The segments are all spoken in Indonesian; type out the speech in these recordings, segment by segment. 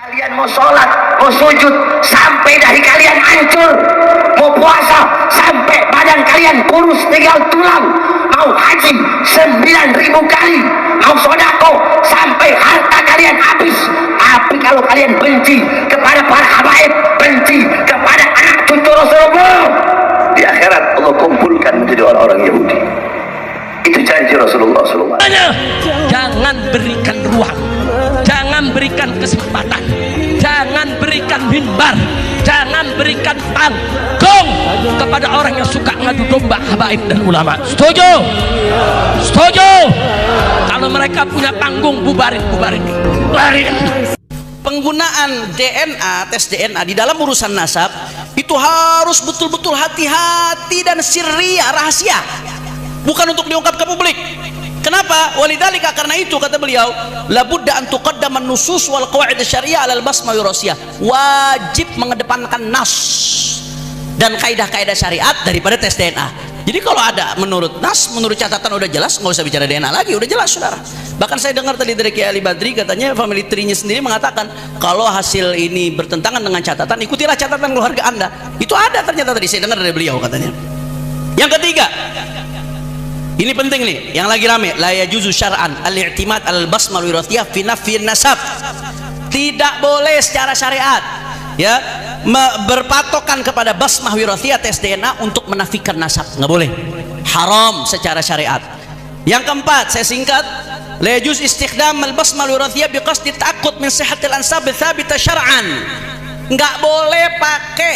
Kalian mau sholat, mau sujud sampai dari kalian hancur, mau puasa sampai badan kalian kurus tinggal tulang, mau haji 9.000 kali, mau sodako sampai harta kalian habis. Tapi kalau kalian benci kepada para habaib, benci kepada anak cucu Rasulullah, di akhirat Allah kumpulkan menjadi orang-orang Yahudi. Itu janji Rasulullah SAW. Jangan berikan ruang, jangan berikan kesempatan, jangan berikan mimbar, jangan berikan panggung kepada orang yang suka ngadu domba habaib dan ulama. Setuju? Setuju? Kalau mereka punya panggung, bubarin. Penggunaan DNA, tes DNA di dalam urusan nasab itu harus betul-betul hati-hati dan sirriyah, rahasia, bukan untuk diungkap ke publik. Kenapa? Walidzalika, karena itu kata beliau, labudda an tuqaddama an-nusus wal qawaid asy-syariah 'alal basmah wirasiyah. Wajib mengedepankan nas dan kaidah-kaidah syariat daripada tes DNA. Jadi kalau ada menurut nas, menurut catatan udah jelas, nggak usah bicara DNA lagi, udah jelas saudara. Bahkan saya dengar tadi dari Kiai Ali Badri, katanya family tree-nya sendiri mengatakan kalau hasil ini bertentangan dengan catatan, ikutilah catatan keluarga Anda. Itu ada ternyata tadi saya dengar dari beliau katanya. Yang ketiga, ini penting nih, yang lagi rame, la yajuzu syar'an al-i'timad al-basmal wirathiyah fi nafyi nasab. Tidak boleh secara syariat ya berpatokan kepada basmah wirathiyah tes DNA untuk menafikan nasab, nggak boleh, haram secara syariat. Yang keempat, saya singkat, la yajuz istikhdam al-basmal wirathiyah biqasdi ta'aqqud min sihhatil ansab tsabita syar'an. Nggak boleh pakai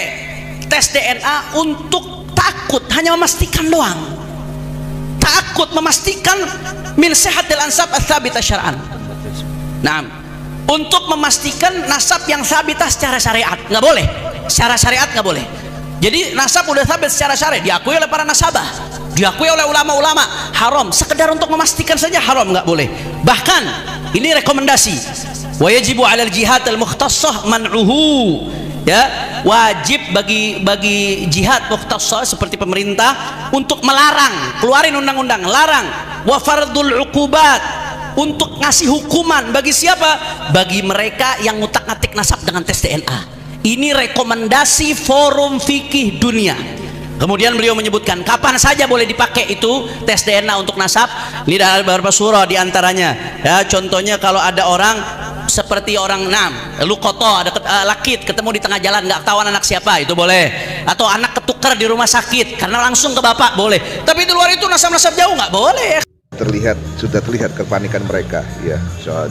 tes DNA untuk takut, hanya memastikan doang. Takut memastikan min sihhatil ansab tsabita syar'an. Nah, untuk memastikan nasab yang sabitah secara syariat nggak boleh, secara syariat nggak boleh. Jadi nasab udah sabit secara syariat, diakui oleh para nasabah, diakui oleh ulama-ulama, haram. Sekedar untuk memastikan saja haram, nggak boleh. Bahkan ini rekomendasi, wa yajibu 'alal jihad al-mukhtassah man'uhu, ya, wajib bagi jihad mukhtassah seperti pemerintah untuk melarang, keluarin undang-undang larang, wa fardul uqubat, untuk ngasih hukuman bagi siapa? Bagi mereka yang ngutak-ngatik nasab dengan tes DNA. Ini rekomendasi forum fikih dunia. Kemudian beliau menyebutkan kapan saja boleh dipakai itu tes DNA untuk nasab. Ini ada beberapa surah diantaranya. Ya, contohnya kalau ada orang seperti orang lukoto, ada lakit ketemu di tengah jalan, nggak tahu anak siapa, itu boleh. Atau anak ketukar di rumah sakit karena langsung ke bapak, boleh. Tapi di luar itu nasab-nasab jauh nggak boleh. Sudah terlihat kepanikan mereka, ya,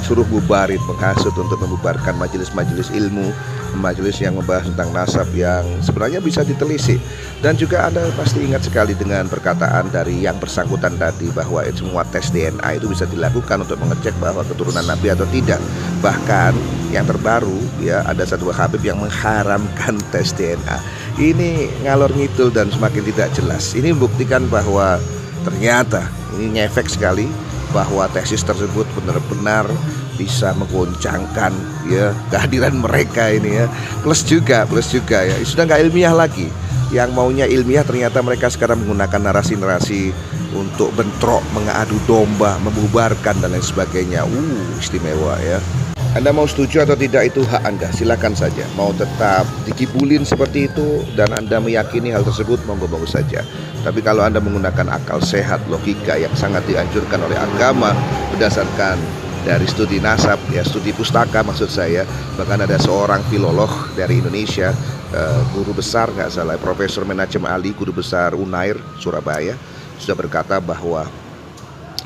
suruh bubarin, menghasut untuk membubarkan majelis-majelis ilmu, majelis yang membahas tentang nasab yang sebenarnya bisa ditelisik. Dan juga Anda pasti ingat sekali dengan perkataan dari yang bersangkutan tadi bahwa semua tes DNA itu bisa dilakukan untuk mengecek bahwa keturunan Nabi atau tidak. Bahkan yang terbaru, ya, ada satu Habib yang mengharamkan tes DNA. Ini ngalor ngidul dan semakin tidak jelas. Ini membuktikan bahwa ternyata ini ngefek sekali bahwa tesis tersebut benar-benar bisa menggoncangkan, ya, kehadiran mereka ini, ya. Plus juga ya, sudah nggak ilmiah lagi. Yang maunya ilmiah ternyata mereka sekarang menggunakan narasi-narasi untuk bentrok, mengadu domba, membubarkan dan lain sebagainya. Istimewa, ya. Anda mau setuju atau tidak itu hak Anda, silakan saja. Mau tetap dikibulin seperti itu dan Anda meyakini hal tersebut, monggo-monggo saja. Tapi kalau Anda menggunakan akal sehat, logika yang sangat dianjurkan oleh agama berdasarkan dari studi nasab, ya, studi pustaka maksud saya. Bahkan ada seorang filolog dari Indonesia, guru besar nggak salah, Profesor Menajem Ali, guru besar Unair Surabaya, sudah berkata bahwa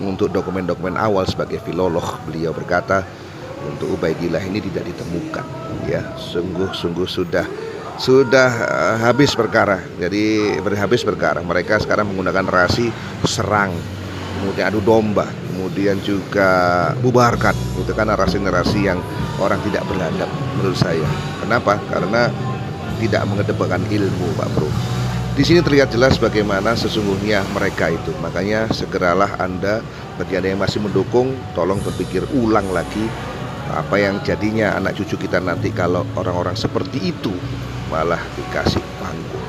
untuk dokumen-dokumen awal sebagai filolog, beliau berkata untuk Ubaidillah ini tidak ditemukan, ya, sungguh sudah habis perkara. Jadi habis perkara. Mereka sekarang menggunakan narasi serang, kemudian adu domba, kemudian juga bubarkan. Itu kan narasi-narasi yang orang tidak beradab menurut saya. Kenapa? Karena tidak mengedepankan ilmu, Pak Bro. Di sini terlihat jelas bagaimana sesungguhnya mereka itu. Makanya segeralah Anda, bagi Anda yang masih mendukung, tolong berpikir ulang lagi apa yang jadinya anak cucu kita nanti kalau orang-orang seperti itu malah dikasih panggung.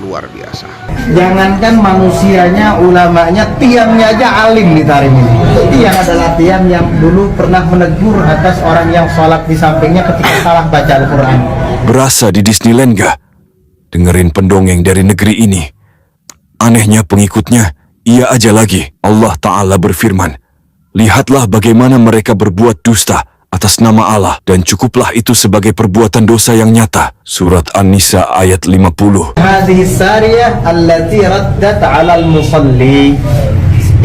luar biasa. Jangankan manusianya, ulamanya, tiangnya aja alim di Tarim ini. Tiang adalah tiang yang dulu pernah menegur atas orang yang sholat di sampingnya ketika salah baca Al-Quran. Berasa di Disneyland gak? Dengerin pendongeng dari negeri ini. Anehnya pengikutnya, ia aja lagi. Allah Ta'ala berfirman, lihatlah bagaimana mereka berbuat dusta atas nama Allah, dan cukuplah itu sebagai perbuatan dosa yang nyata. Surat An-Nisa ayat 50. Hadhihi sariyah allati raddat 'alal musalli.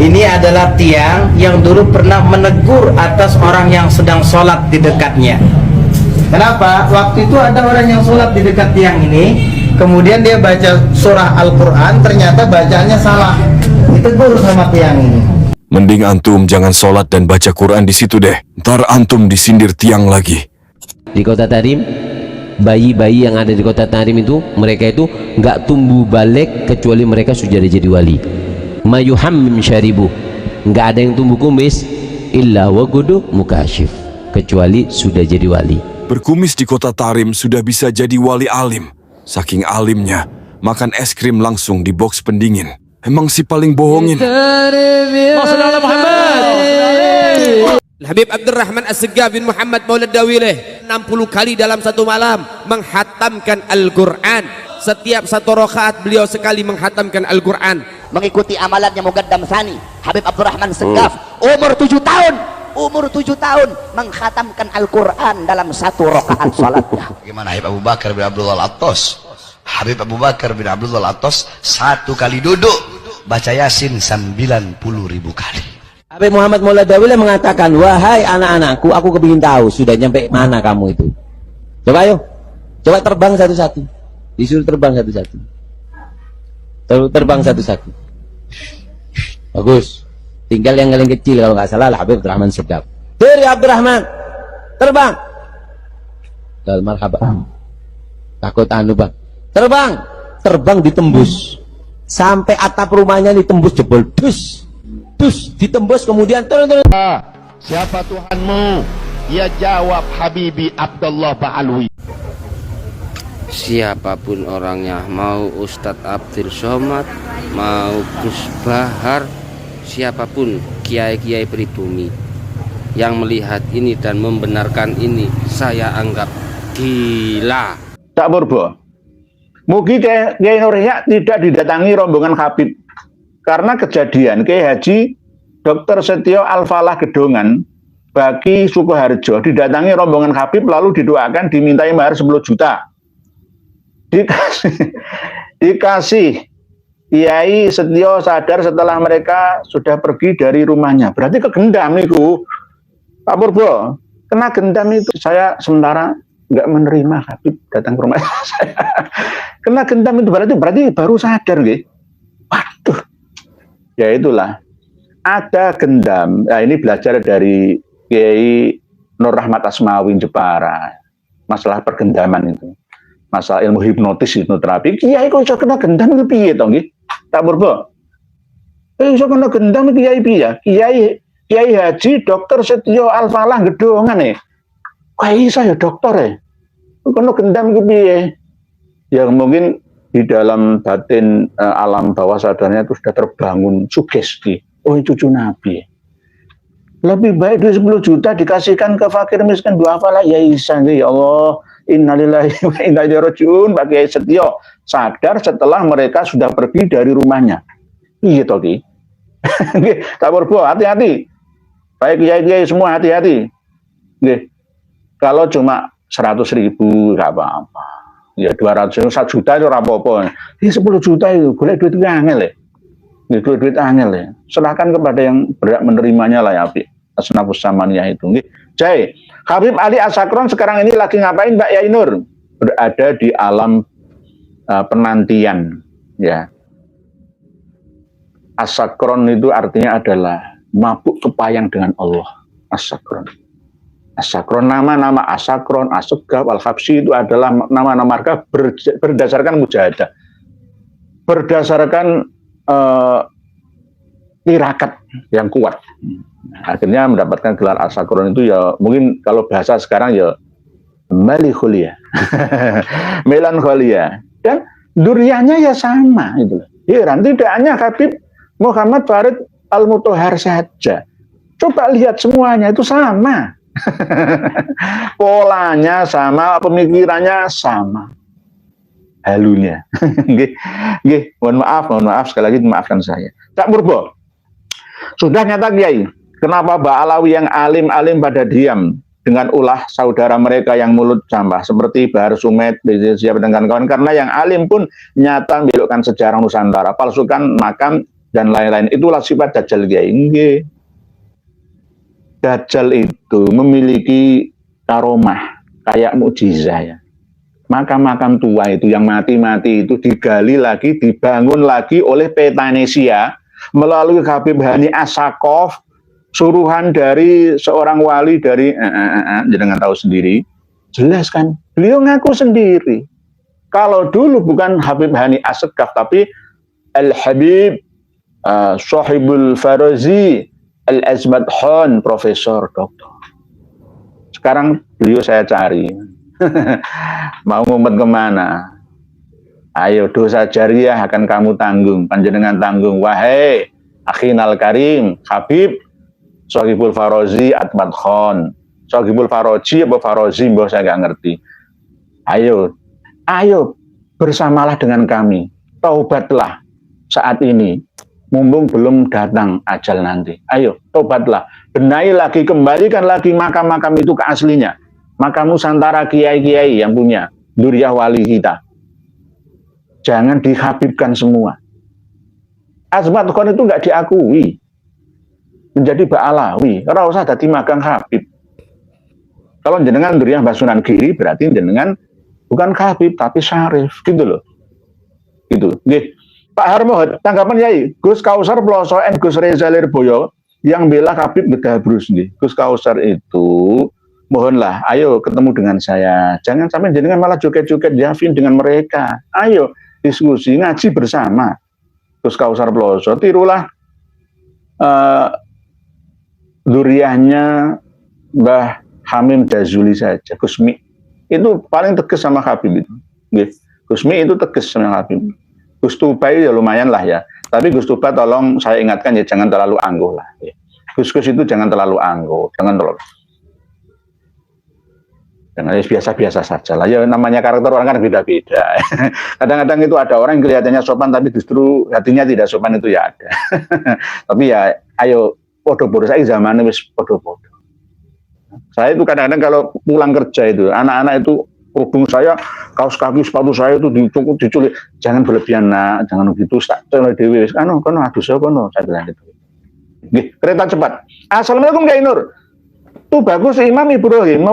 Ini adalah tiang yang dulu pernah menegur atas orang yang sedang sholat di dekatnya. Kenapa? Waktu itu ada orang yang sholat di dekat tiang ini, kemudian dia baca surah Al-Quran, ternyata bacaannya salah. Ditegur sama tiang ini. Mending antum jangan sholat dan baca Quran di situ deh. Ntar antum disindir tiang lagi. Di kota Tarim, bayi-bayi yang ada di kota Tarim itu, mereka itu nggak tumbuh balik kecuali mereka sudah jadi wali. Mayuhammim syaribu, nggak ada yang tumbuh kumis illa wagudu mukashif, kecuali sudah jadi wali. Berkumis di kota Tarim sudah bisa jadi wali alim. Saking alimnya, makan es krim langsung di box pendingin. Emang si paling bohongin. Habib Abdurrahman As-Segaf bin Muhammad Maulad Dawileh 60 kali dalam satu malam menghatamkan Al-Quran. Setiap satu rakaat beliau sekali menghatamkan Al-Quran. Mengikuti amalannya Mugaddam Sani Habib Abdurrahman Segaf, umur 7 tahun menghatamkan Al-Quran dalam satu rakaat salatnya. Bagaimana Habib Abu Bakar bin Abdullah Al-Attas? Habib Abu Bakar bin Abdullah Al-Attas satu kali duduk baca Yasin 90.000 kali. Habib Muhammad Maulad Dawileh mengatakan, wahai anak-anakku, aku kepingin tahu sudah nyampe mana kamu itu. Coba ayo, coba terbang satu-satu. Disuruh terbang satu-satu. Terbang satu-satu. Bagus. Tinggal yang paling kecil kalau nggak salah Habib Abdurrahman Segaf. Dari Abdurrahman, terbang. Dal marhaba. Takut anu bang. Terbang ditembus sampai atap rumahnya ditembus, jebol dus ditembus, kemudian turun. Siapa Tuhanmu? Ia jawab, Habibi Abdullah Ba'alwi. Siapapun orangnya, mau Ustadz Abdul Somad, mau Gus Bahar, siapapun kiai-kiai pribumi yang melihat ini dan membenarkan ini, saya anggap gila. Tak Purbo, mugi Kiai Nurihya tidak didatangi rombongan Habib, karena kejadian Kiai Haji Dr. Setio Al-Falah Gedongan Baki Sukoharjo didatangi rombongan Habib, lalu didoakan dimintai mahar 10 juta. Dikasih Kiai Setio sadar setelah mereka sudah pergi dari rumahnya. Berarti kegendam itu Pak Purbo, kena gendam itu. Saya sementara nggak menerima Habib datang ke rumah saya. Kena gendam itu berarti baru sadar gitu. Waduh, ya itulah, ada gendam. Nah, ini belajar dari Kiai Nur Rahmat Asmawi Jepara, masalah pergendaman itu, masalah ilmu hipnotis, hipnoterapi. Kiai kok iso kena gendam itu piye to nggih? Tak Purbo, iso kena gendam kiai piye? Kiai Haji Dr. Setio Al-Falah Gedongan nih. Wah, iso ya dokter kena gendam itu piye? Ya mungkin di dalam batin alam bawah sadarnya itu sudah terbangun sugesti. Oh, cucu Nabi. Lebih baik duit 10 juta dikasihkan ke fakir miskin, dua apalah ya Isa, ya Allah, innalillahi wa inna ilaihi rajiun. Pak Kiai Setio sadar setelah mereka sudah pergi dari rumahnya. Iya toh Ki. Tak Purbo, hati-hati. Baik kiai-kiai semua hati-hati. Nggih. Kalau cuma 100.000 nggak apa-apa. Ya 200, 1 juta itu apa-apa. Ini 10 juta itu boleh duit angel ya. Ini duit angel ya. Serahkan kepada yang berhak menerimanya lah ya, Abi. Asnafus Samaniyah itu. Jai, Habib Ali As-Sakron sekarang ini lagi ngapain Mbak Yainur? Berada di alam penantian. Ya. As-Sakron itu artinya adalah mabuk kepayang dengan Allah. As-Sakron. As-Sakron, nama-nama As-Sakron, As-Segaf, Al-Habsyi itu adalah nama-nama marga berdasarkan mujahadah. Berdasarkan tirakat yang kuat. Akhirnya mendapatkan gelar As-Sakron itu ya mungkin kalau bahasa sekarang ya melancholia. Melancholia. Dan duriannya ya sama itu. Heran, tidak hanya Habib Muhammad Farid Al-Mutahhar saja. Coba lihat semuanya itu sama. Polanya sama, pemikirannya sama. Halunya. Nggih, mohon maaf sekali lagi maafkan saya. Cak Murbo. Sudah nyata Kiai, kenapa Mbak Alawi yang alim-alim pada diam dengan ulah saudara mereka yang mulut sampah seperti Bahar Sumet, siapa dengan kawan, karena yang alim pun nyata membelokkan sejarah Nusantara, palsukan makam dan lain-lain. Itulah sifat Dajjal Kiai. Nggih. Dajjal itu memiliki karomah kayak mukjizah ya. Makam-makam tua itu yang mati-mati itu digali lagi, dibangun lagi oleh Petanesia melalui Habib Hani As-Saqqaf, suruhan dari seorang wali dari jangan tahu sendiri. Jelas kan? Beliau ngaku sendiri. Kalau dulu bukan Habib Hani As-Saqqaf tapi Al-Habib Sahibul Farazi Al-Azmat Khan, profesor, doktor. Sekarang beliau saya cari. Mau ngumpet kemana? Ayo, dosa jariah akan kamu tanggung, panjenengan tanggung. Wahai akhinal karim, Habib Sahibul Farazi Azmat Khan. Sahibul Farazi apa Farazi, mbah saya nggak ngerti. Ayo bersamalah dengan kami. Taubatlah saat ini. Mumpung belum datang ajal nanti. Ayo, tobatlah. Benahi lagi, kembalikan lagi makam-makam itu ke aslinya. Makam Nusantara kiai-kiai yang punya. Duriah wali kita. Jangan dihabibkan semua. Azmat Khan itu nggak diakui. Menjadi Ba'alawi. Ora usah dadi magang Habib. Kalau jenengan Duriah Basunan Giri, berarti jenengan bukan Habib, tapi Syarif. Gitu loh. Gitu. Nggih. Pak Harmohot, tanggapan Yai, Gus Kausar Ploso and Gus Reza Lirboyo yang bela Habib Gedabrus nih. Gus Kausar itu, mohonlah, ayo ketemu dengan saya. Jangan sampai jenengan malah joget-joget Yafin dengan mereka. Ayo diskusi, ngaji bersama. Gus Kausar Ploso, tirulah duriahnya Mbah Hamim Dazuli saja. Gusmi itu paling tegas sama Habib itu. Gusmi itu tegas sama Habib. Gus Tuba ya lumayan lah ya. Tapi Gus Tuba tolong saya ingatkan ya jangan terlalu angkuh lah. Ya. Gus-gus itu jangan terlalu angkuh, jangan terlalu. Jangan biasa-biasa saja lah. Ya namanya karakter orang kan beda-beda. Kadang-kadang itu ada orang yang kelihatannya sopan tapi justru hatinya tidak sopan, itu ya ada. Tapi ya ayo podo-podo, saya zamannya wis podo-podo. Saya itu kadang-kadang kalau pulang kerja itu anak-anak itu kerudung saya, kaos kaki, sepatu saya itu diculik. Jangan berlebihan nak, jangan begitu. Tak celok dewi. Kono aduh saya kono, saya bilang gitu. Nggih, kereta cepat. Assalamualaikum Kiai Nur. Itu bagus Imam Ibrahim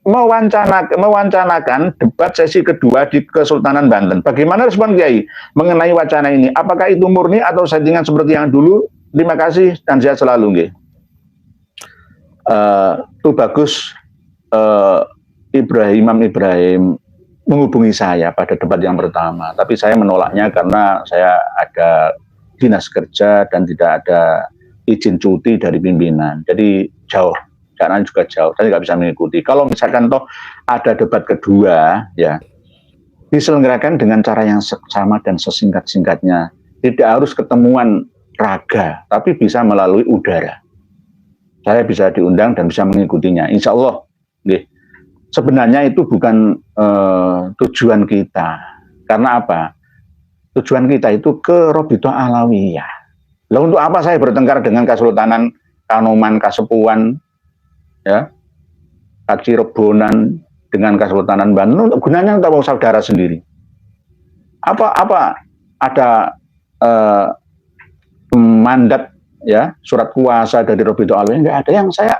mewancanakan debat sesi kedua di Kesultanan Banten. Bagaimana respon Kiai mengenai wacana ini? Apakah itu murni atau settingan seperti yang dulu? Terima kasih dan sehat selalu nggih. Itu bagus. Imam Ibrahim menghubungi saya pada debat yang pertama, tapi saya menolaknya karena saya ada dinas kerja dan tidak ada izin cuti dari pimpinan, jadi jauh, karena juga jauh, saya nggak bisa mengikuti. Kalau misalkan toh ada debat kedua, ya diselenggarakan dengan cara yang sama dan sesingkat-singkatnya, tidak harus ketemuan raga, tapi bisa melalui udara. Saya bisa diundang dan bisa mengikutinya, insya Allah. Sebenarnya itu bukan tujuan kita. Karena apa? Tujuan kita itu ke Robito Alawiyah. Lalu untuk apa saya bertengkar dengan Kesultanan Kanoman, Kasepuan, ya, Kaci Rebonan dengan Kesultanan Banten? Gunanya untuk saudara sendiri. Apa ada mandat, ya, surat kuasa dari Robito Alawiyah? Enggak ada. Yang saya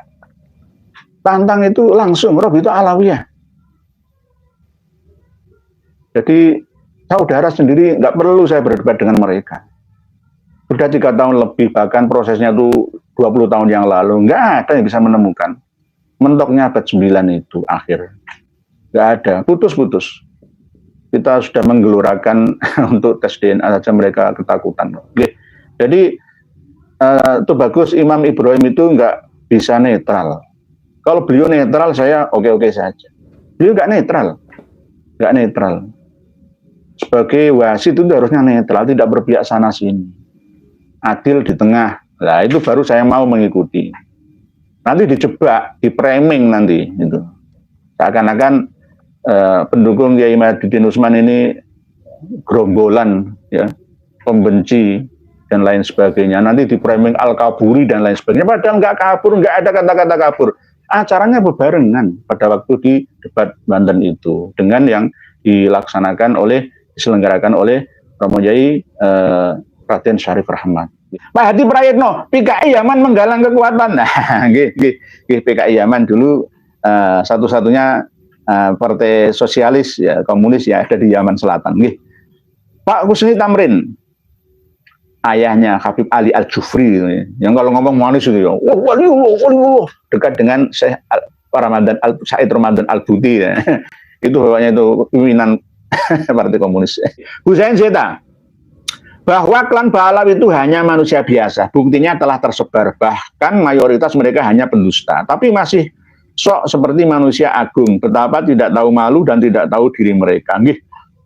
tantang itu langsung Robito Alawiyah. Jadi saudara sendiri nggak perlu saya berdebat dengan mereka. Sudah 3 tahun lebih, bahkan prosesnya itu 20 tahun yang lalu, nggak ada yang bisa menemukan. Mentoknya abad 9 itu akhir. Nggak ada, putus-putus. Kita sudah menggelorakan untuk tes DNA saja mereka ketakutan. Jadi itu bagus Imam Ibrahim itu nggak bisa netral. Kalau beliau netral, saya oke-oke saja. Beliau nggak netral. sebagai wasit itu harusnya netral, tidak berpihak sana sini, adil di tengah. Nah itu baru saya mau mengikuti. Nanti dijebak, di framing nanti itu. Seakan-akan pendukung Kiai Mahyudin Utsman ini gerombolan, ya, pembenci dan lain sebagainya. Nanti di framing al-kaburi dan lain sebagainya. Padahal nggak kabur, nggak ada kata-kata kabur. Acaranya berbarengan pada waktu di debat Banten itu dengan yang diselenggarakan oleh Romo Yai Raden Syarif Rahmat. Pak Hadi Prayitno, PKI Yaman menggalang kekuatan. Nah, PKI Yaman dulu satu-satunya partai sosialis, ya, komunis ya ada di Yaman Selatan. Pak Kusni Tamrin, ayahnya Habib Ali Al-Jufri, yang kalau ngomong manis itu ya, dekat dengan Syekh Said Ramadan Al-Buti, ya. Itu bapaknya itu pimpinan partai komunis. Husain Zeta, bahwa klan Ba'alawi itu hanya manusia biasa, buktinya telah tersebar, bahkan mayoritas mereka hanya pendusta, tapi masih sok seperti manusia agung, betapa tidak tahu malu dan tidak tahu diri mereka.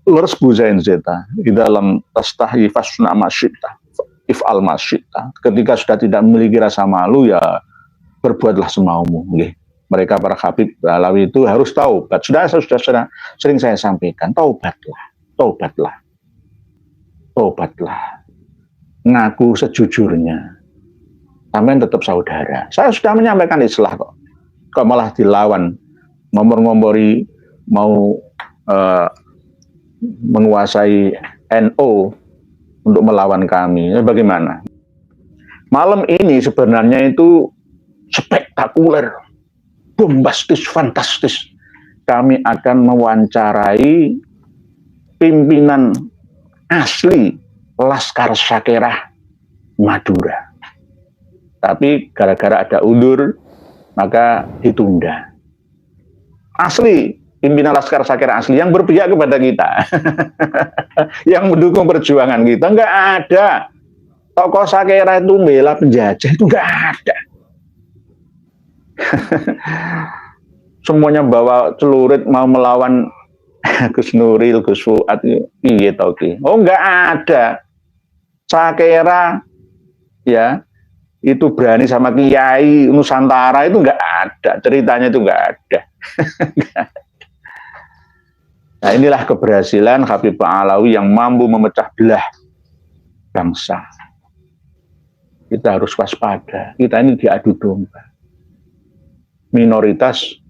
Lurs Husain Zeta di dalam Tastahi Fasna Masyita, If'al Masyita, ketika sudah tidak memiliki rasa malu, ya berbuatlah semaumu. Mereka para Habib Ba'alawi itu harus taubat. Sudah sering saya sampaikan, taubatlah. Ngaku sejujurnya, sampai tetap saudara. Saya sudah menyampaikan islah kok malah dilawan, ngompor-ngompori mau menguasai NO untuk melawan kami. Bagaimana? Malam ini sebenarnya itu spektakuler, bombastis, fantastis. Kami akan mewawancarai pimpinan asli Laskar Sakerah Madura. Tapi gara-gara ada undur, maka ditunda. Asli, pimpinan Laskar Sakerah asli yang berpihak kepada kita. Yang mendukung perjuangan kita. Enggak ada. Tokoh Sakerah itu bela penjajah, itu enggak ada. Semuanya bawa celurit mau melawan Gus Nuril, Gus Fuad, iya toki. Oh enggak ada. Sakerah ya itu berani sama Kiai Nusantara itu enggak ada. Ceritanya itu enggak ada. Nah inilah keberhasilan Habib Ba'alawi yang mampu memecah belah bangsa. Kita harus waspada. Kita ini diadu domba. Minoritas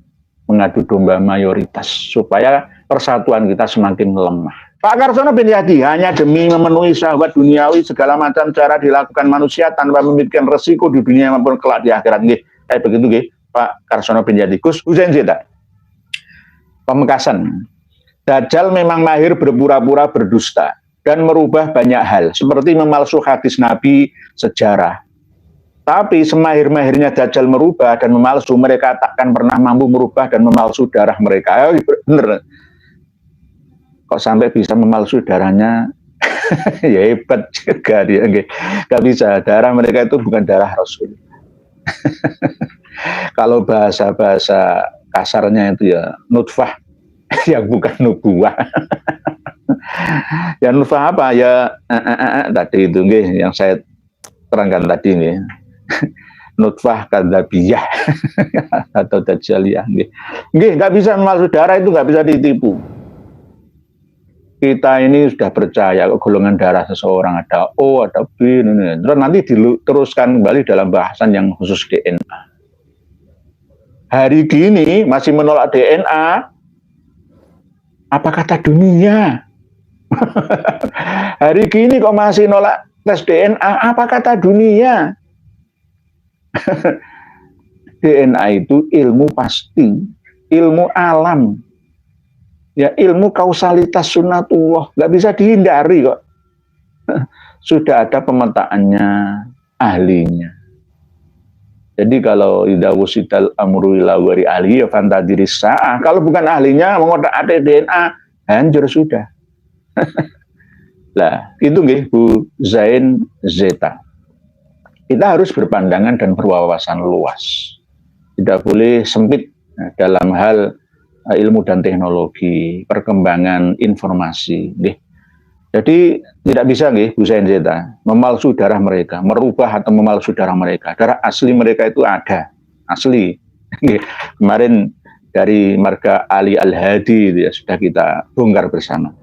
mengadu domba mayoritas supaya persatuan kita semakin lemah. Pak Karsono bin Yadi, hanya demi memenuhi syahwat duniawi, segala macam cara dilakukan manusia tanpa memikirkan resiko di dunia maupun kelak di akhirat. Kayak begitu Pak Karsono bin Yadi. Gus Husain Zeta, pemekasan. Dajjal memang mahir berpura-pura berdusta dan merubah banyak hal, seperti memalsu hadis Nabi, sejarah. Tapi semahir-mahirnya Dajjal merubah dan memalsu, mereka takkan pernah mampu merubah dan memalsu darah mereka. Bener. Kok sampai bisa memalsu darahnya? Ya hebat juga dia. Gak bisa. Darah mereka itu bukan darah Rasul. Kalau bahasa-bahasa kasarnya itu ya nutfah, yang bukan nubuah. Ya nutfah apa? Ya tadi itu yang saya terangkan tadi nih. Nutfah kadzabiyah atau dajjaliyah. Nggak bisa memalsu darah, itu nggak bisa ditipu. Kita ini sudah percaya golongan darah seseorang ada O, ada B, terus nanti diteruskan kembali dalam bahasan yang khusus DNA. Hari gini masih menolak DNA, apa kata dunia? Hari gini kok masih nolak tes DNA, apa kata dunia? DNA itu ilmu pasti, ilmu alam. Ya ilmu kausalitas sunnatullah, nggak bisa dihindari kok. Sudah ada pemetaannya, ahlinya. Jadi kalau idza wusidal amru ila wari ahli ya fantadiris sa'ah. Kalau bukan ahlinya mengotak-atik DNA, hancur sudah. Lah, itu nggih Bu Zain Zeta. Kita harus berpandangan dan berwawasan luas. Tidak boleh sempit dalam hal ilmu dan teknologi, perkembangan informasi. Jadi tidak bisa nggih Bu Senzeta memalsu darah mereka, merubah atau memalsu darah mereka. Darah asli mereka itu ada, asli. Kemarin dari marga Ali Al-Hadi ya, sudah kita bongkar bersama.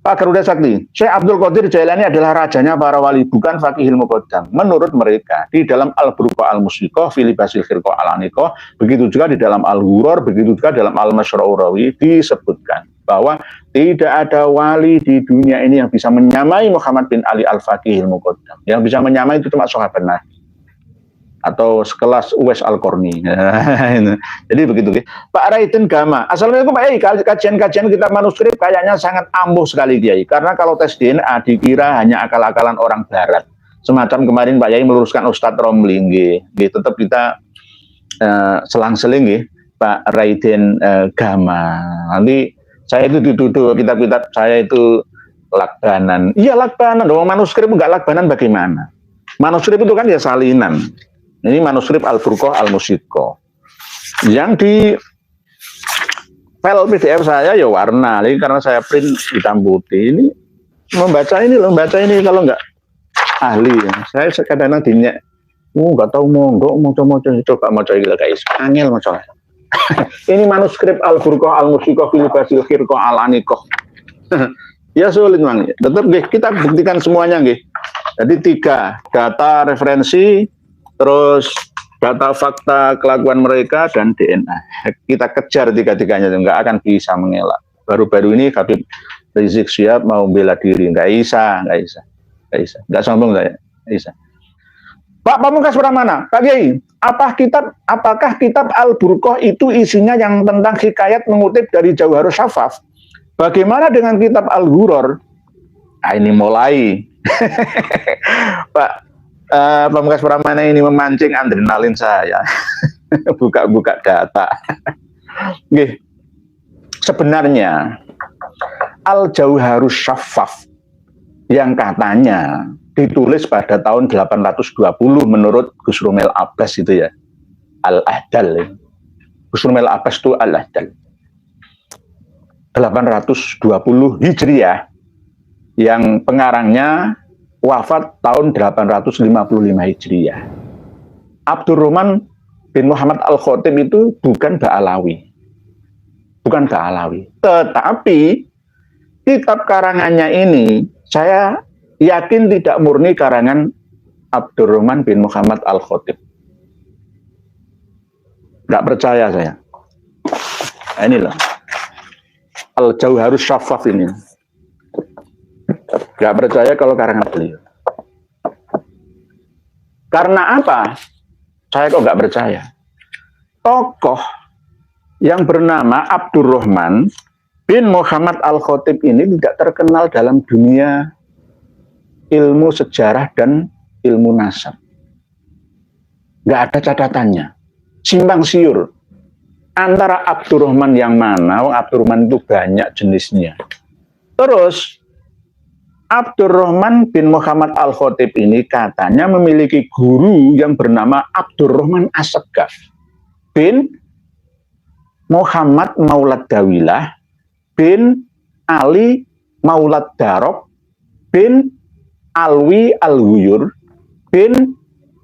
Pak Garuda Sakti, Syekh Abdul Qadir Jailani adalah rajanya para wali, bukan Fakihil Muqaddam. Menurut mereka, di dalam Al-Burqa Al-Musiqah, Filibasil Khirqah Al-Aniqah, begitu juga di dalam Al-Ghuror, begitu juga dalam Al-Masyra'urawi, disebutkan bahwa tidak ada wali di dunia ini yang bisa menyamai Muhammad bin Ali Al-Fakihil Muqaddam. Yang bisa menyamai itu cuma sahabat Nabi atau sekelas Uwais Al-Qarni. Jadi begitu. Pak Raiden Gama, assalamualaikum Pak Kiai. Kajian-kajian kita manuskrip kayaknya sangat ampuh sekali Kiai. Karena kalau tes DNA dikira hanya akal-akalan orang Barat. Semacam kemarin Pak Kiai meluruskan Ustadz Romli, tetap kita selang-seling Pak Raiden Gama. Nanti saya itu dituduh kitab-kitab saya itu lakbanan. Iya lakbanan, dong manuskrip enggak lakbanan bagaimana? Manuskrip itu kan ya salinan. Ini manuskrip Al-Burqah Al-Musiqah. Yang di file PDF saya ya warna, ini karena saya print hitam putih. Ini membaca ini kalau enggak ahli. Saya kadang-kadang dinyak, enggak tahu monggo mau coba iki guys. Angel maca. Ini manuskrip Al-Burqah Al-Musiqah Filibasil Khirqah Al-Aniqah. Ya sulit Mang. Tetap kita buktikan semuanya nggih. Jadi 3 data referensi, terus data fakta kelakuan mereka dan DNA. Kita kejar 3-tiganya, nggak akan bisa mengelak. Baru-baru ini Habib Rizik Syihab mau bela diri, nggak bisa, nggak sombong saya, nggak bisa. Pak Pamungkas Pramana, Pak Kiai, apakah kitab Al-Burqah itu isinya yang tentang hikayat mengutip dari Jauharus Syafaf? Bagaimana dengan kitab Al-Ghuror? Nah, ini mulai. Pak Pamungkas Pramana ini memancing adrenalin saya. Buka-buka data. Sebenarnya Al-Jauharus Syafaf yang katanya ditulis pada tahun 820 menurut Gus Rumel Abbas itu ya, Al-Ahdal. Gus Rumel Abbas itu Al-Ahdal. 820 Hijriah, yang pengarangnya wafat tahun 855 Hijriah. Abdurrahman bin Muhammad Al-Khatib itu bukan Ba'alawi. Tetapi kitab karangannya ini saya yakin tidak murni karangan Abdurrahman bin Muhammad Al-Khatib. Nggak percaya saya. Nah, ini loh. Al-Jauharus Syafaf ini. Nggak percaya kalau karangan beliau. Karena apa? Saya kok nggak percaya. Tokoh yang bernama Abdurrahman bin Muhammad Al-Khatib ini tidak terkenal dalam dunia ilmu sejarah dan ilmu nasab. Nggak ada catatannya. Simpang siur. Antara Abdurrahman yang mana? Abdurrahman itu banyak jenisnya. Terus Abdurrahman bin Muhammad Al-Khatib ini katanya memiliki guru yang bernama Abdurrahman As-Saggaf bin Muhammad Maulad Dawilah bin Ali Maulad Darok bin Alwi Al-Ghuyur bin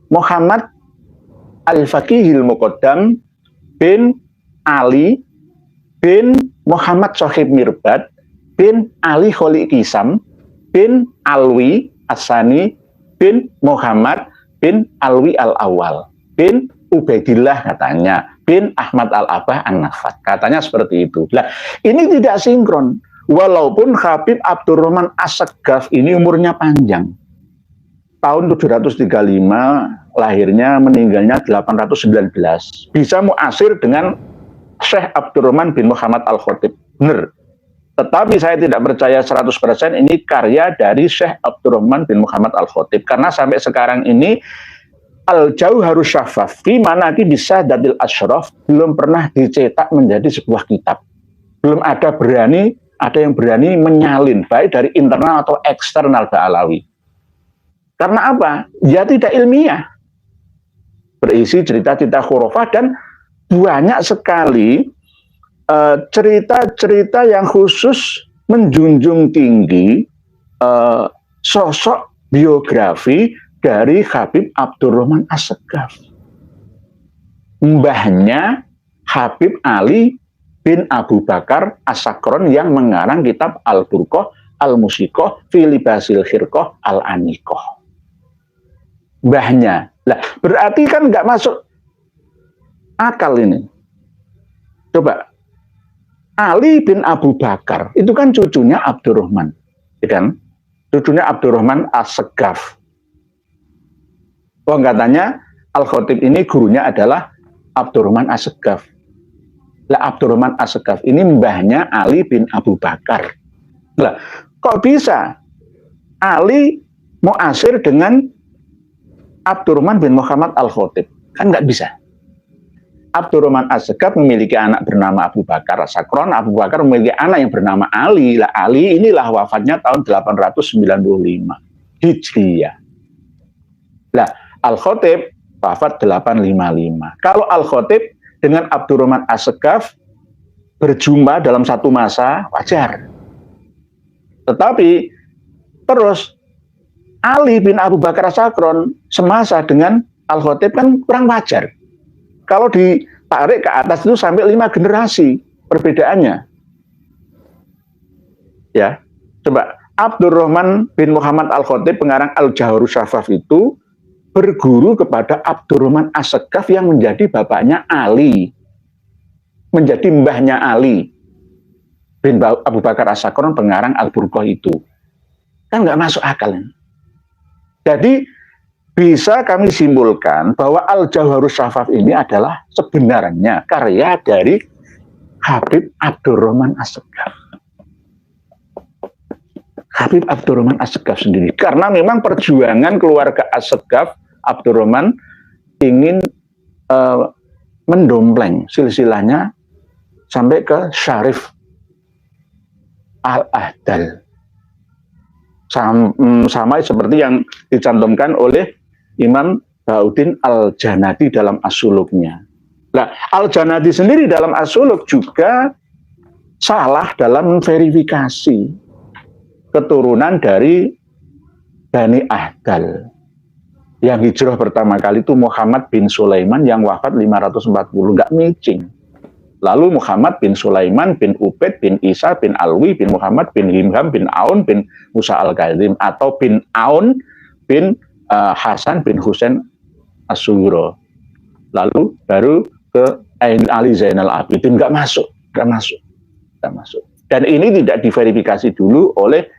Muhammad Al-Fakihil Muqaddam bin Ali bin Muhammad Sohib Mirbad bin Ali Kholik Kisam bin Alwi Asani bin Muhammad bin Alwi Al-Awal bin Ubaidillah katanya bin Ahmad Al-Abah An-Nafat. Katanya seperti itu. Nah, ini tidak sinkron. Walaupun Habib Abdurrahman As-Saggaf ini umurnya panjang. Tahun 735 lahirnya, meninggalnya 819. Bisa muasir dengan Syekh Abdurrahman bin Muhammad Al-Khatib. Benar. Tetapi saya tidak percaya 100% ini karya dari Syekh Abdurrahman bin Muhammad Al-Khatib. Karena sampai sekarang ini Al-Jauharus Syafaf fi Manaqib Sadatil Asyraf belum pernah dicetak menjadi sebuah kitab. Belum ada yang berani menyalin baik dari internal atau eksternal Ba'alawi. Karena apa? Ya tidak ilmiah. Berisi cerita-cerita khurafah dan banyak sekali cerita-cerita yang khusus menjunjung tinggi sosok biografi dari Habib Abdurrahman As-Segaf. Mbahnya Habib Ali bin Abu Bakar As-Sakron yang mengarang kitab Al-Burqah, Al-Musiqah, Fi Libasil Khirqah, Al-Aniqah. Mbahnya. Lah, berarti kan nggak masuk akal ini. Coba, Ali bin Abu Bakar itu kan cucunya Abdurrahman, ya kan? Cucunya Abdurrahman As-Segaf. Oh, katanya Al-Khatib ini gurunya adalah Abdurrahman As-Segaf. Lah, Abdurrahman As-Segaf ini mbahnya Ali bin Abu Bakar. Lah, kok bisa Ali muasir dengan Abdurrahman bin Muhammad Al-Khatib? Kan nggak bisa. Abdurrahman As-Segaf memiliki anak bernama Abu Bakar As-Sakron. Abu Bakar memiliki anak yang bernama Ali. Lah, Ali inilah wafatnya tahun 895 Hijriyah. Lah, Al-Khatib wafat 855. Kalau Al-Khatib dengan Abdurrahman As-Segaf berjumpa dalam satu masa, wajar. Tetapi terus Ali bin Abu Bakar As-Sakron semasa dengan Al-Khatib kan kurang wajar. Kalau ditarik ke atas itu sampai 5 generasi perbedaannya. Ya, coba Abdurrahman bin Muhammad Al-Khatib pengarang Al-Jawharus Syafaf itu berguru kepada Abdurrahman As-Segaf yang menjadi bapaknya Ali, menjadi mbahnya Ali bin Abu Bakar As-Sakron pengarang Al-Burqah itu. Kan nggak masuk akal. Jadi bisa kami simpulkan bahwa Al-Jawharus Syafaf ini adalah sebenarnya karya dari Habib Abdurrahman As-Segaf. Habib Abdurrahman As-Segaf sendiri. Karena memang perjuangan keluarga As-Segaf, Abdurrahman ingin mendompleng silsilahnya sampai ke Syarif Al-Ahdal. Sama seperti yang dicantumkan oleh Imam Bahuddin Al-Janadi dalam As-Suluknya. Nah, Al-Janadi sendiri dalam As-Suluk juga salah dalam verifikasi keturunan dari Bani Ahdal. Yang hijrah pertama kali itu Muhammad bin Sulaiman yang wafat 540, nggak micing. Lalu Muhammad bin Sulaiman bin Ubaid bin Isa bin Alwi bin Muhammad bin Himham bin Aun bin Musa Al-Kazim atau bin Aun bin Hasan bin Husain As-Sughra. Lalu baru ke Ali Zainal Abidin, nggak masuk. Dan ini tidak diverifikasi dulu oleh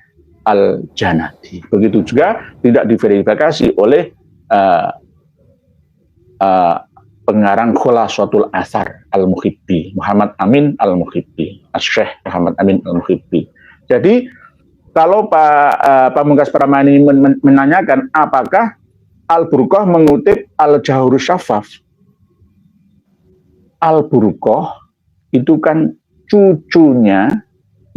Al-Janadi. Begitu juga tidak diverifikasi oleh pengarang Khulasatul Athar Al-Muhibbi, Muhammad Amin Al-Muhibbi, Asy-Syaikh Muhammad Amin Al-Muhibbi. Jadi kalau Pak Pamungkas Pramana menanyakan apakah Al-Burqah mengutip Al-Jawharus Syafaf, Al-Burqah itu kan cucunya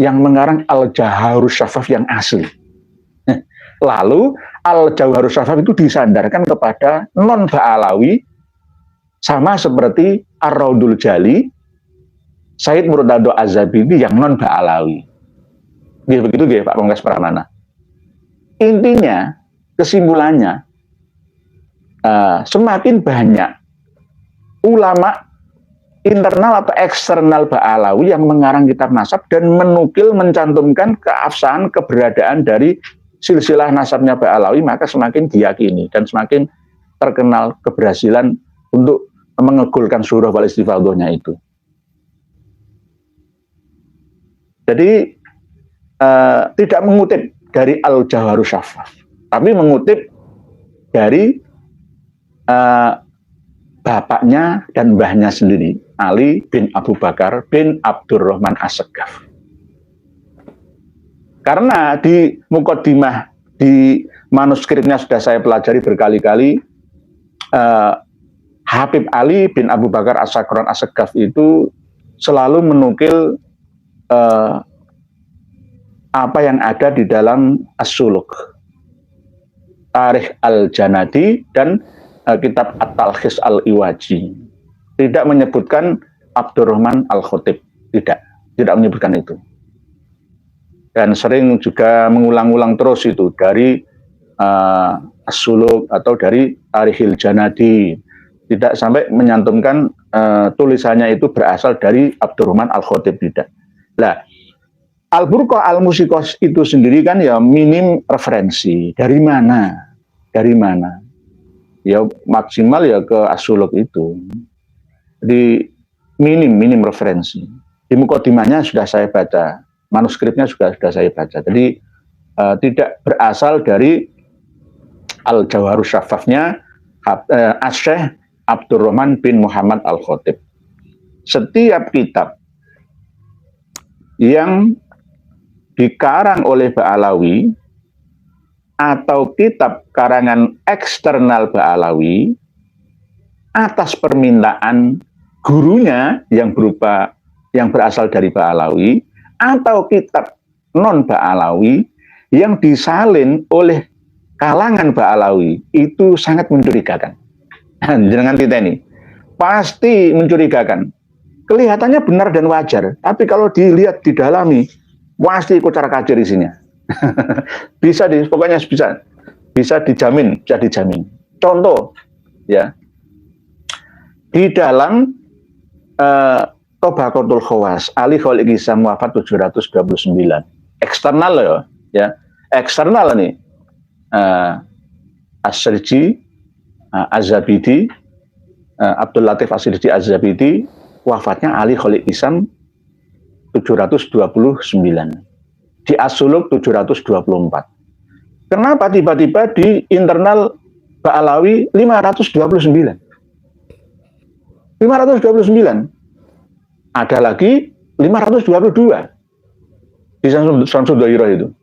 yang mengarang Al-Jawharus Syafaf yang asli. Lalu Al-Jawharus Syafaf itu disandarkan kepada non-Ba'alawi sama seperti Ar-Raudul Jali, Said Murtado Az-Zabidi yang non-Ba'alawi. Begitu Pak Pamungkas Pramana. Intinya, kesimpulannya, semakin banyak ulama internal atau eksternal Ba'alawi yang mengarang kitab nasab dan menukil, mencantumkan keabsahan keberadaan dari silsilah nasabnya Ba'alawi, maka semakin diyakini dan semakin terkenal keberhasilan untuk mengegulkan surah wal istifadhahnya itu. Jadi tidak mengutip dari Al-Jawharus Syafaf, tapi mengutip dari bapaknya dan mbahnya sendiri, Ali bin Abu Bakar bin Abdurrahman As-Segaf. Karena di muqaddimah, di manuskripnya sudah saya pelajari berkali-kali, Habib Ali bin Abu Bakar As-Sakron As-Segaf itu selalu menukil apa yang ada di dalam As-Suluk, Tarikh Al-Janadi dan kitab At-Talkhis Al-Iwaji. Tidak menyebutkan Abdurrahman Al-Khatib, tidak menyebutkan itu. dan sering juga mengulang-ulang terus itu dari As-Suluk atau dari Tarikhil Janadi, tidak sampai menyantumkan tulisannya itu berasal dari Abdurrahman Al-Khatib, tidak. Nah, Al-Burqah Al-Musiqah itu sendiri kan ya minim referensi. Dari mana? Dari mana? Ya maksimal ya ke As-Suluk itu. Jadi minim referensi. Di mukadimahnya sudah saya baca, manuskripnya sudah saya baca. Jadi tidak berasal dari Al-Jawharus Syafafnya Asy-Syaikh Abdurrahman bin Muhammad Al-Khatib. Setiap kitab yang dikarang oleh Ba'alawi atau kitab karangan eksternal Ba'alawi atas permintaan gurunya yang berasal dari Ba'alawi, atau kitab non Ba'alawi yang disalin oleh kalangan Ba'alawi, itu sangat mencurigakan. Jangan titeni, pasti mencurigakan. Kelihatannya benar dan wajar, tapi kalau dilihat didalami, pasti ikut cara kacir isinya. Pokoknya bisa dijamin. Contoh, ya, di dalam Tabaqatul Khawas, Ali Khalid Hisam wafat 729. Eksternal ya, eksternal nih. As-Sirji, Az-Zabidi, Abdul Latif As-Sirji Az-Zabidi, wafatnya Ali Khalid Hisam 729. Di As-Suluk 724. Kenapa tiba-tiba di internal Ba'alawi 529? 529. Ada lagi 522 di Syamsul Dhairah itu.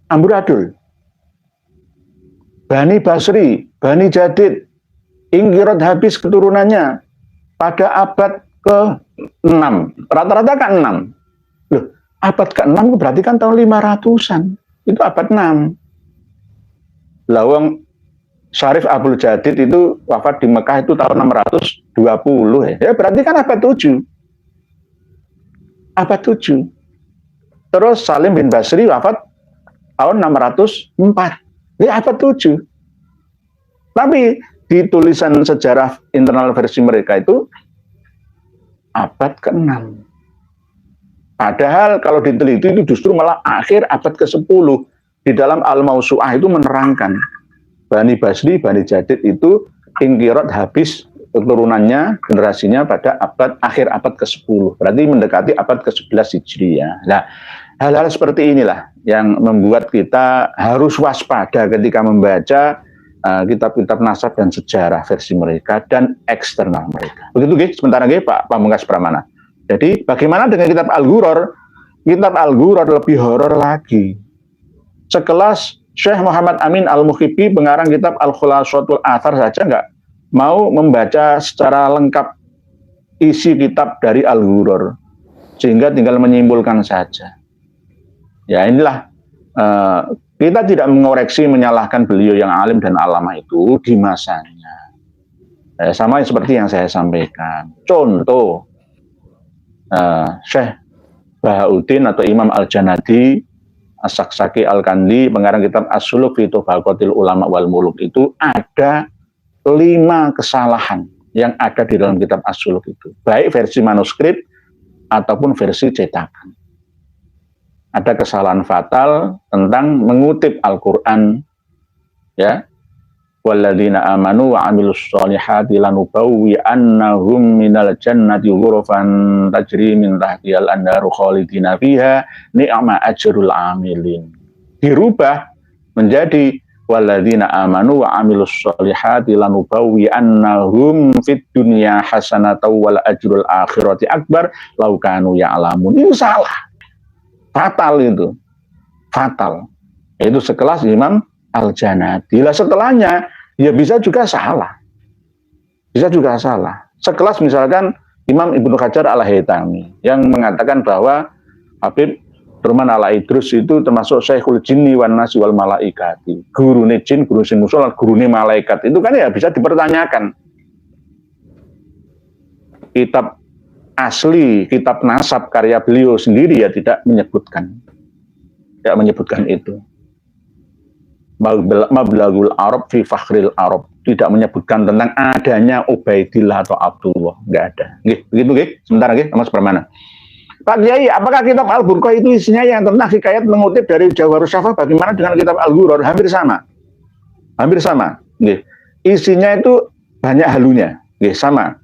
Amburadul. Bani Basri, Bani Jadid, Ingkirat habis keturunannya pada abad ke-6. Rata-rata kan 6. Loh, abad ke-6 berarti kan tahun 500-an. Itu abad 6. Lawang Syarif Abdul Jadid itu wafat di Mekah itu tahun 620 ya. Berarti kan abad 7. Abad 7. Terus Salim bin Basri wafat tahun 604. Ya abad 7. Tapi di tulisan sejarah internal versi mereka itu abad ke-6. Padahal kalau diteliti itu justru malah akhir abad ke-10. Di dalam Al-Mausu'ah itu menerangkan Bani Basri, Bani Jadid itu ingkirat habis keturunannya, generasinya pada akhir abad ke-10. Berarti mendekati abad ke-11 Hijriah. Nah, hal-hal seperti inilah yang membuat kita harus waspada ketika membaca kitab-kitab nasab dan sejarah versi mereka dan eksternal mereka. Begitu guys, sebentar lagi Pak Pamungkas Pramana. Jadi bagaimana dengan kitab Al-Ghuror? Kitab Al-Ghuror lebih horor lagi. Sekelas Syekh Muhammad Amin Al-Muhibbi pengarang kitab Al-Khulasatul Athar saja nggak mau membaca secara lengkap isi kitab dari Al-Ghuror, sehingga tinggal menyimpulkan saja. Ya inilah, kita tidak mengoreksi menyalahkan beliau yang alim dan alama itu di masanya. Sama seperti yang saya sampaikan. Contoh, Syekh Bahauddin atau Imam Al-Janadi As-Saksaki Al-Kandi pengarang kitab As-Suluk fi Tabaqatil Ulama wal Muluk itu ada 5 kesalahan yang ada di dalam kitab As-Suluk itu, baik versi manuskrip ataupun versi cetakan. Ada kesalahan fatal tentang mengutip Al-Qur'an, ya. Walladzina amanu wa amilus solihati lanubawwi annahum minal jannati ghurafan tajri min tahtihal anharu khalidina fiha ni'ma ajrul amilin. Dirubah menjadi walladzina amanu wa amilus solihati lanubawwi annahum fid dunya hasanatan wal ajrul akhirati akbar law kanu ya'lamun. Itu salah. Fatal itu. Fatal. Itu sekelas Imam Al-Janadi. Lah setelahnya ya bisa juga salah. Bisa juga salah. Sekelas misalkan Imam Ibnu Hajar Al-Haytami yang mengatakan bahwa Habib Turman Al-Idrus itu termasuk Syekhul Jinni wan Nasi wal Malaikati. Gurune jin, guru sing usul, gurune malaikat. Itu kan ya bisa dipertanyakan. Kitab asli kitab nasab karya beliau sendiri ya tidak menyebutkan itu. Mablagul Arab fi fakhril Arab, tidak menyebutkan tentang adanya Ubaidillah atau Abdullah, nggak ada. Begitu, sebentar Mas Permana. Pak Kiai, apakah kitab Al-Burqah itu isinya yang tentang hikayat mengutip dari Jawharus Syafah? Bagaimana dengan kitab Al-Ghurrar? Hampir sama. Isinya itu banyak halunya, sama.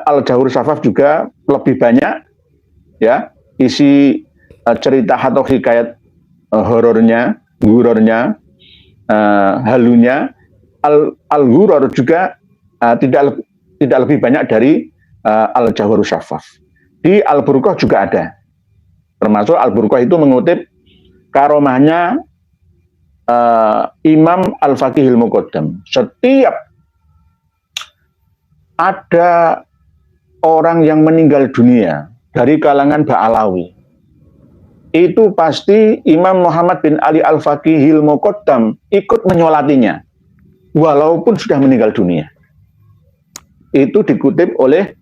Al-Jawharus Syafah juga lebih banyak, ya, isi cerita atau hikayat horornya, ghurarnya, halunya. Al-Ghurrar juga tidak lebih banyak dari Al-Jawharus Syafah. Di Al-Burqah juga ada, termasuk Al-Burqah itu mengutip karomahnya Imam Al-Faqihil Muqaddam. Setiap ada orang yang meninggal dunia dari kalangan Ba'alawi, itu pasti Imam Muhammad bin Ali Al-Faqihil Muqaddam ikut menyolatinya walaupun sudah meninggal dunia. Itu dikutip oleh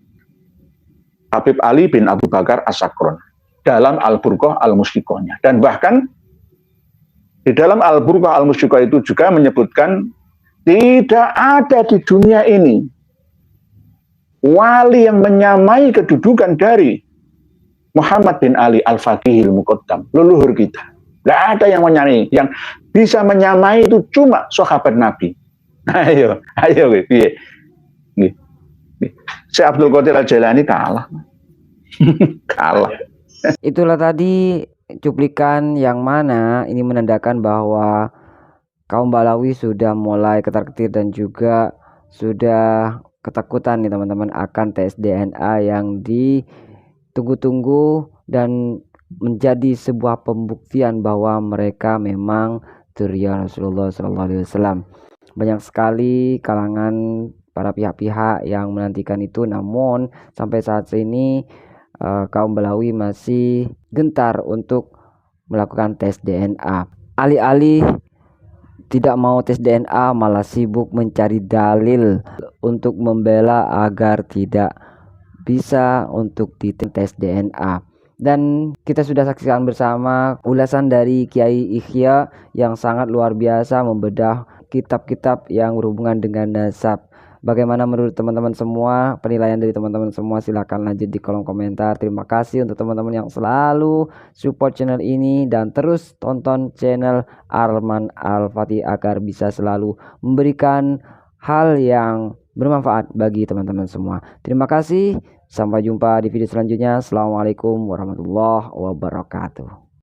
Habib Ali bin Abu Bakar As-Sakron dalam Al-Burqah Al-Mushtiqohnya. Dan bahkan di dalam Al-Burqah Al-Mushtiqoh itu juga menyebutkan tidak ada di dunia ini wali yang menyamai kedudukan dari Muhammad bin Ali Al-Faqihil Muqaddam, leluhur kita. Tidak ada yang menyamai. Yang bisa menyamai itu cuma sahabat Nabi. Ayo, si Abdul Qadir Al-Jailani kalah. Itulah tadi cuplikan yang mana ini menandakan bahwa kaum Balawi sudah mulai ketar-ketir dan juga sudah ketakutan nih teman-teman akan tes DNA yang ditunggu-tunggu dan menjadi sebuah pembuktian bahwa mereka memang dzurriyyah Rasulullah SAW. Banyak sekali kalangan para pihak-pihak yang menantikan itu, namun sampai saat ini kaum Balawi masih gentar untuk melakukan tes DNA. Alih-alih tidak mau tes DNA, malah sibuk mencari dalil untuk membela agar tidak bisa untuk dites DNA. Dan kita sudah saksikan bersama ulasan dari Kiai Ikhya yang sangat luar biasa membedah kitab-kitab yang berhubungan dengan nasab. Bagaimana menurut teman-teman semua? Penilaian dari teman-teman semua silahkan lanjut di kolom komentar. Terima kasih untuk teman-teman yang selalu support channel ini dan terus tonton channel Arman Al-Fatih agar bisa selalu memberikan hal yang bermanfaat bagi teman-teman semua. Terima kasih. Sampai jumpa di video selanjutnya. Assalamualaikum warahmatullahi wabarakatuh.